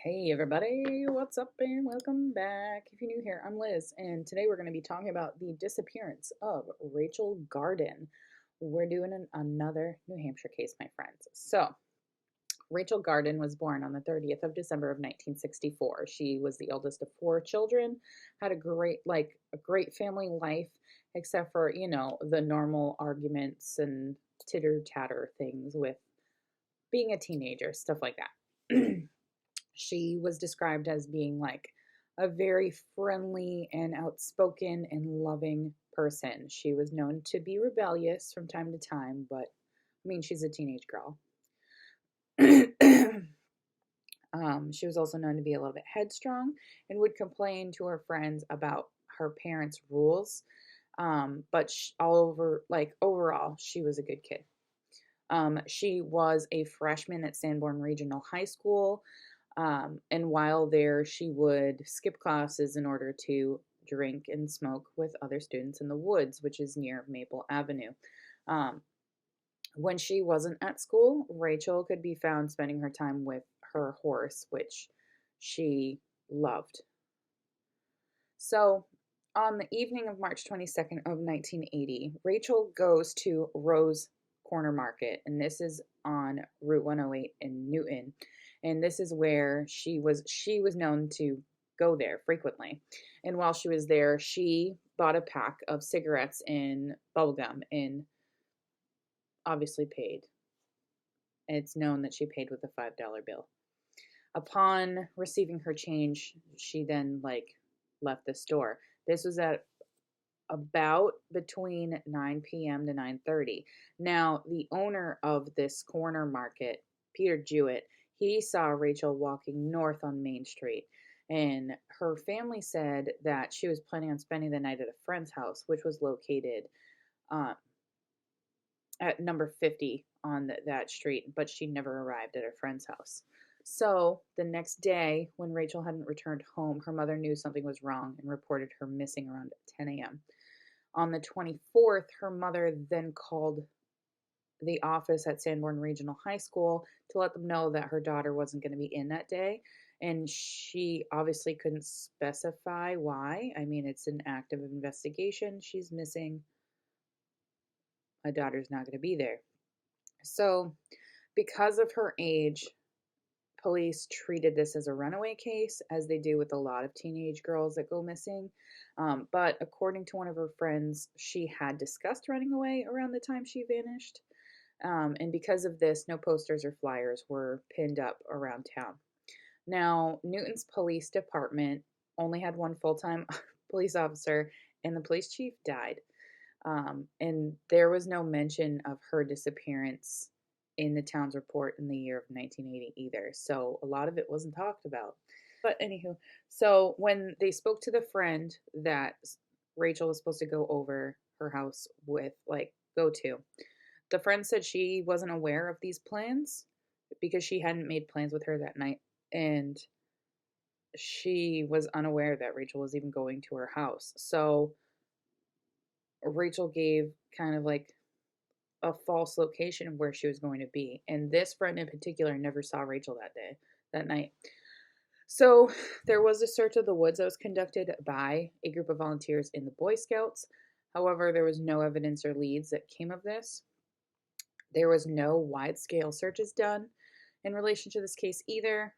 Hey everybody, what's up and welcome back. If you're new here, I'm Liz, and today we're going to be talking about the disappearance of Rachel Garden. We're doing another New Hampshire case, my friends. So, Rachel Garden was born on the 30th of December of 1964. She was the eldest of four children, had a great family life, except for, the normal arguments and titter-tatter things with being a teenager, stuff like that. She was described as being like a very friendly and outspoken and loving person. She was known to be rebellious from time to time, but I mean, she's a teenage girl. She was also known to be a little bit headstrong and would complain to her friends about her parents' rules. But overall, she was a good kid. She was a freshman at Sanborn Regional High School. And while there, she would skip classes in order to drink and smoke with other students in the woods, which is near Maple Avenue. Um, when she wasn't at school, Rachel could be found spending her time with her horse, which she loved. So, on the evening of March 22nd of 1980, Rachel goes to Rose Corner Market, and this is on Route 108 in Newton. And this is where she was known to go there frequently. And while she was there, she bought a pack of cigarettes and bubblegum and obviously paid. It's known that she paid with a $5 bill. Upon receiving her change, she then left the store. This was at about between 9 p.m. to 9:30. Now, the owner of this corner market, Peter Jewett, he saw Rachel walking north on Main Street, and her family said that she was planning on spending the night at a friend's house, which was located uh, at number 50 on that street, but she never arrived at her friend's house. So the next day, when Rachel hadn't returned home, her mother knew something was wrong and reported her missing around 10 a.m. On the 24th, her mother then called the office at Sanborn Regional High School to let them know that her daughter wasn't going to be in that day. And she obviously couldn't specify why. I mean, it's an active investigation. She's missing. My daughter's not going to be there. So, because of her age, police treated this as a runaway case, as they do with a lot of teenage girls that go missing. But according to one of her friends, she had discussed running away around the time she vanished. And because of this, no posters or flyers were pinned up around town. Now, Newton's police department only had one full time police officer, and the police chief died. And there was no mention of her disappearance in the town's report in the year of 1980 either. So a lot of it wasn't talked about. But anywho, so when they spoke to the friend that Rachel was supposed to go over her house with, go to, the friend said she wasn't aware of these plans because she hadn't made plans with her that night. And she was unaware that Rachel was even going to her house. So Rachel gave kind of like a false location of where she was going to be. And this friend in particular never saw Rachel that night. So there was a search of the woods that was conducted by a group of volunteers in the Boy Scouts. However, there was no evidence or leads that came of this. There was no wide-scale searches done in relation to this case either.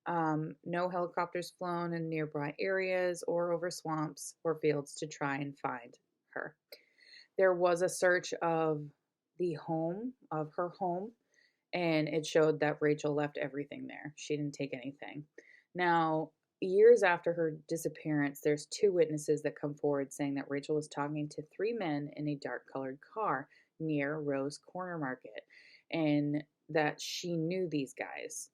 No helicopters flown in nearby areas or over swamps or fields to try and find her. There was a search of her home, and it showed that Rachel left everything there. She didn't take anything. Now, years after her disappearance, there's two witnesses that come forward saying that Rachel was talking to three men in a dark-colored car near Rose Corner Market, and that she knew these guys.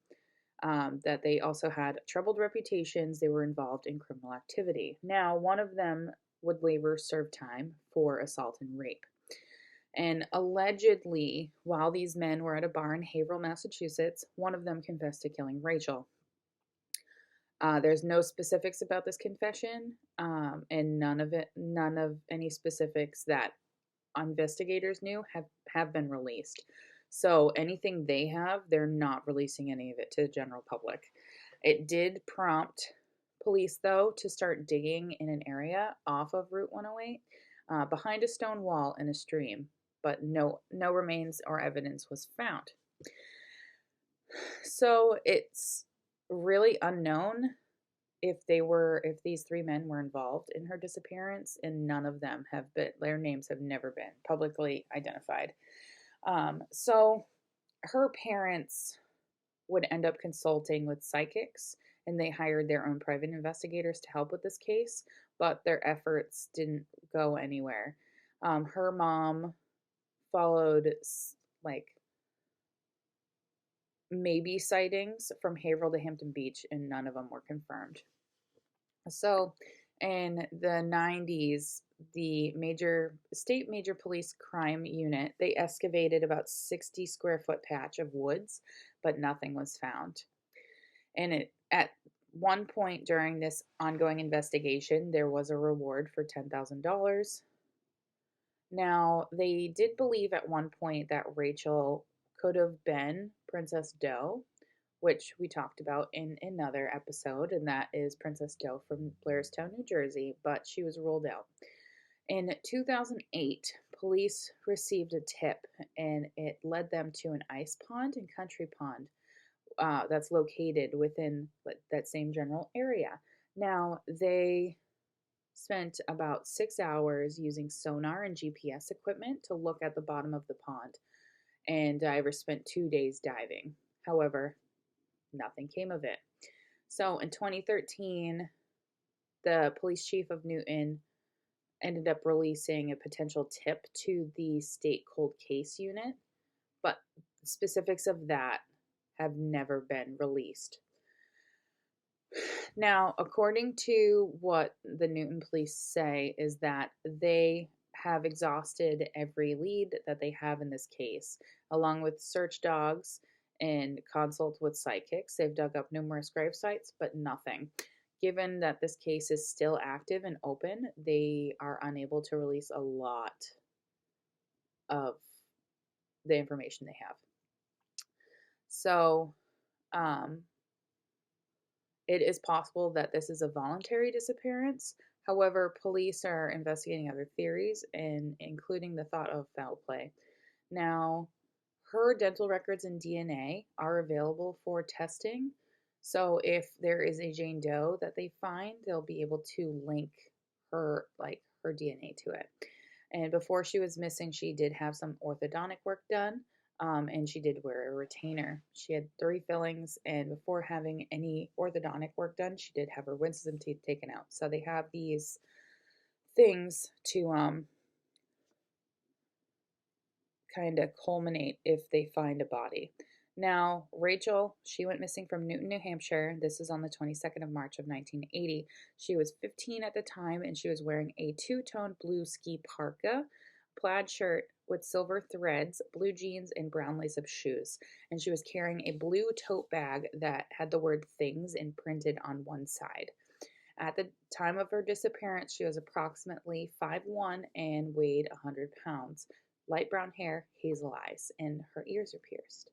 That they also had troubled reputations. They were involved in criminal activity. Now, one of them would later serve time for assault and rape. And allegedly, while these men were at a bar in Haverhill, Massachusetts, one of them confessed to killing Rachel. There's no specifics about this confession, and none of any specifics that investigators knew have been released. So anything they have, they're not releasing any of it to the general public. It did prompt police, though, to start digging in an area off of Route 108 behind a stone wall in a stream, but no remains or evidence was found. So it's really unknown if these three men were involved in her disappearance, and none of them have been, their names have never been publicly identified. So her parents would end up consulting with psychics, and they hired their own private investigators to help with this case, but their efforts didn't go anywhere. Her mom followed like maybe sightings from Haverhill to Hampton Beach, and none of them were confirmed. So, in the 90s, the major police crime unit, they excavated about 60 square foot patch of woods, but nothing was found. And at one point during this ongoing investigation, there was a reward for $10,000. Now, they did believe at one point that Rachel could have been Princess Doe, which we talked about in another episode, and that is Princess Doe from Blairstown, New Jersey, but she was ruled out. In 2008, police received a tip, and it led them to an ice pond and country pond that's located within that same general area. Now, they spent about 6 hours using sonar and GPS equipment to look at the bottom of the pond, and divers spent 2 days diving. However, nothing came of it. So in 2013, the police chief of Newton ended up releasing a potential tip to the state cold case unit, but specifics of that have never been released. Now, according to what the Newton police say, is that they have exhausted every lead that they have in this case, along with search dogs and consult with psychics. They've dug up numerous grave sites, but nothing. Given that this case is still active and open, they are unable to release a lot of the information they have. So, it is possible that this is a voluntary disappearance. However, police are investigating other theories, and including the thought of foul play. Now, her dental records and DNA are available for testing. So if there is a Jane Doe that they find, they'll be able to link her DNA to it. And before she was missing, she did have some orthodontic work done, and she did wear a retainer. She had 3 fillings, and before having any orthodontic work done, she did have her wisdom teeth taken out. So they have these things to kind of culminate if they find a body. Now, Rachel, she went missing from Newton, New Hampshire. This is on the 22nd of March of 1980. She was 15 at the time, and she was wearing a two-tone blue ski parka, plaid shirt with silver threads, blue jeans, and brown lace-up shoes. And she was carrying a blue tote bag that had the word things imprinted on one side. At the time of her disappearance, she was approximately 5'1" and weighed 100 pounds. Light brown hair, hazel eyes, and her ears are pierced.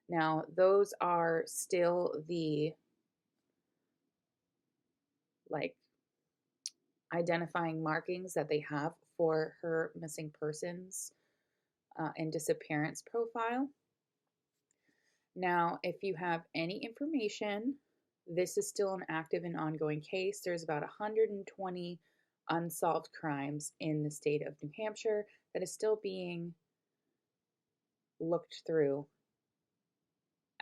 Now, those are still the identifying markings that they have for her missing persons and disappearance profile. Now, if you have any information, this is still an active and ongoing case. There's about 120 unsolved crimes in the state of New Hampshire that is still being looked through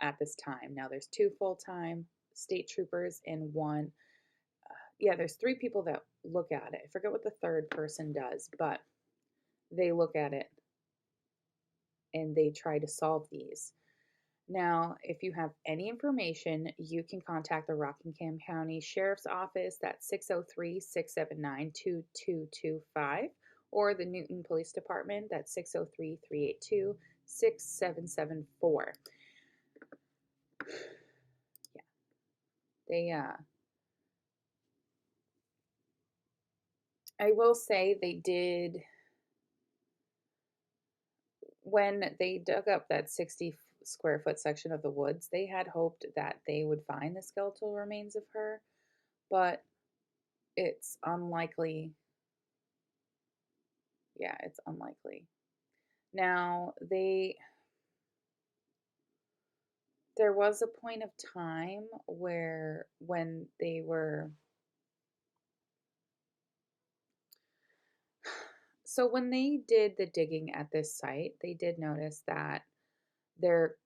at this time. Now, there's 2 full-time state troopers and 1, there's 3 people that look at it. I forget what the third person does, but they look at it and they try to solve these. Now, if you have any information, you can contact the Rockingham County Sheriff's Office. That's 603-679-2225, or the Newton Police Department. That's 603-382-6774. Yeah, I will say they did, when they dug up that 60 square foot section of the woods, they had hoped that they would find the skeletal remains of her, but it's unlikely. Yeah, it's unlikely. Now, there was a point of time where when they were so when they did the digging at this site, they did notice that there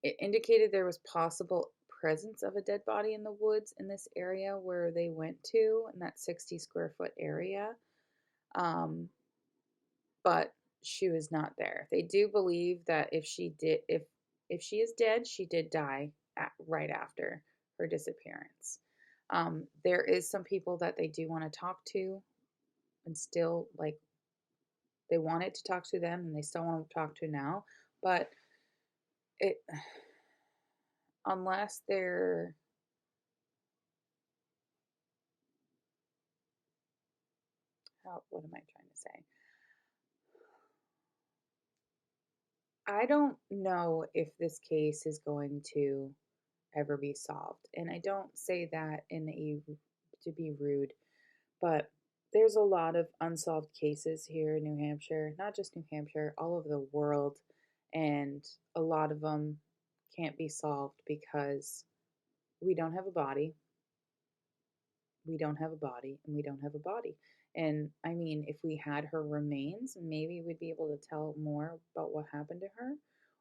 it indicated there was possible presence of a dead body in the woods in this area where they went to in that 60 square foot area. Um, but she was not there. They do believe that if she is dead, she did die right after her disappearance. There is some people that they do want to talk to and still like they wanted to talk to them and they still want to talk to now, but it unless they're what am I trying to say? I don't know if this case is going to ever be solved. And I don't say that in a to be rude, but there's a lot of unsolved cases here in New Hampshire, not just New Hampshire, all over the world, and a lot of them can't be solved because we don't have a body, we don't have a body, and we don't have a body. And I mean, if we had her remains, maybe we'd be able to tell more about what happened to her.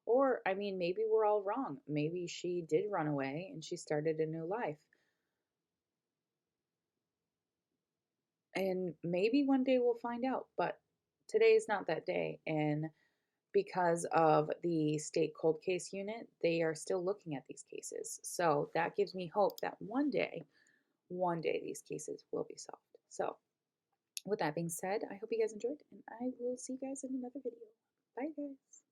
Or, I mean, maybe we're all wrong. Maybe she did run away and she started a new life. And maybe one day we'll find out, but today is not that day. And because of the state cold case unit, they are still looking at these cases. So that gives me hope that one day these cases will be solved. So with that being said, I hope you guys enjoyed and I will see you guys in another video. Bye guys.